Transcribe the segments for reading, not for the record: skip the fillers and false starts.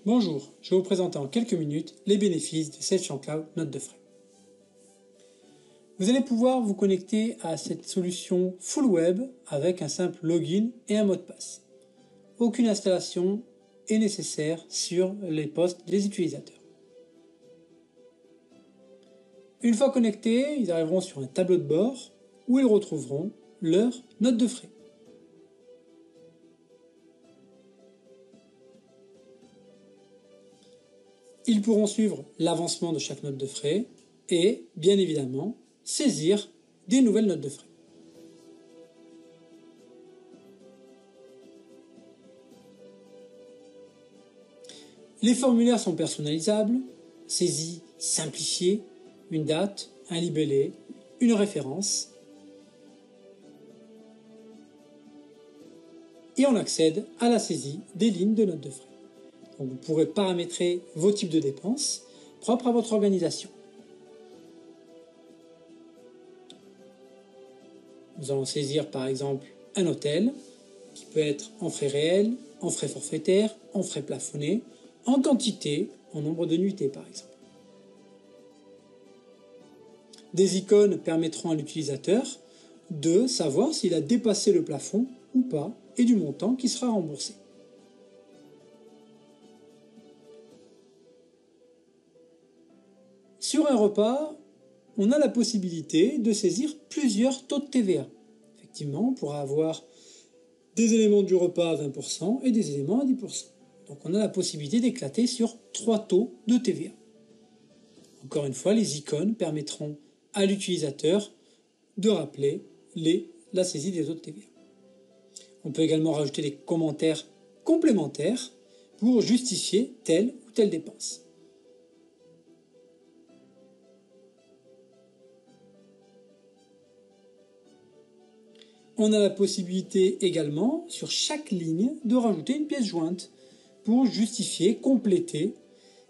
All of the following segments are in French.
Bonjour, je vais vous présenter en quelques minutes les bénéfices de SafeChainCloud Note de frais. Vous allez pouvoir vous connecter à cette solution full web avec un simple login et un mot de passe. Aucune installation est nécessaire sur les postes des utilisateurs. Une fois connectés, ils arriveront sur un tableau de bord où ils retrouveront leur note de frais. Ils pourront suivre l'avancement de chaque note de frais et, bien évidemment, saisir des nouvelles notes de frais. Les formulaires sont personnalisables, saisie simplifiée, une date, un libellé, une référence. Et on accède à la saisie des lignes de notes de frais. Donc vous pourrez paramétrer vos types de dépenses propres à votre organisation. Nous allons saisir par exemple un hôtel qui peut être en frais réels, en frais forfaitaires, en frais plafonnés, en quantité, en nombre de nuitées par exemple. Des icônes permettront à l'utilisateur de savoir s'il a dépassé le plafond ou pas et du montant qui sera remboursé. Sur un repas, on a la possibilité de saisir plusieurs taux de TVA. Effectivement, on pourra avoir des éléments du repas à 20% et des éléments à 10%. Donc on a la possibilité d'éclater sur 3 taux de TVA. Encore une fois, les icônes permettront à l'utilisateur de rappeler la saisie des taux de TVA. On peut également rajouter des commentaires complémentaires pour justifier telle ou telle dépense. On a la possibilité également, sur chaque ligne, de rajouter une pièce jointe pour justifier, compléter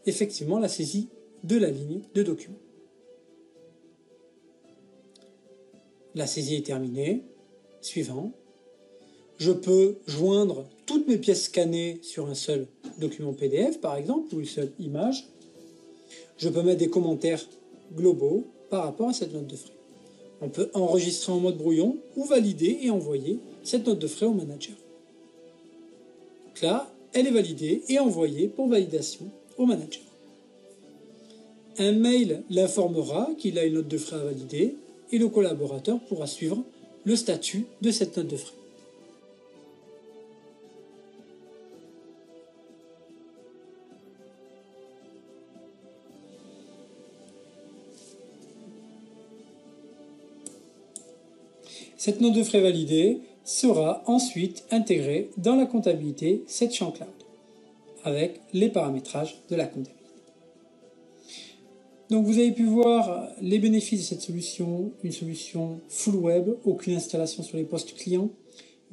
effectivement la saisie de la ligne de document. La saisie est terminée. Suivant. Je peux joindre toutes mes pièces scannées sur un seul document PDF, par exemple, ou une seule image. Je peux mettre des commentaires globaux par rapport à cette note de frais. On peut enregistrer en mode brouillon ou valider et envoyer cette note de frais au manager. Donc là, elle est validée et envoyée pour validation au manager. Un mail l'informera qu'il a une note de frais à valider et le collaborateur pourra suivre le statut de cette note de frais. Cette note de frais validée sera ensuite intégrée dans la comptabilité SafeChainCloud avec les paramétrages de la comptabilité. Donc vous avez pu voir les bénéfices de cette solution, une solution full web, aucune installation sur les postes clients,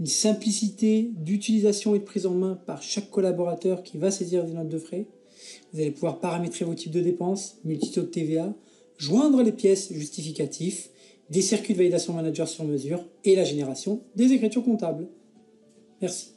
une simplicité d'utilisation et de prise en main par chaque collaborateur qui va saisir des notes de frais. Vous allez pouvoir paramétrer vos types de dépenses, multitaux de TVA, joindre les pièces justificatives, des circuits de validation manager sur mesure et la génération des écritures comptables. Merci.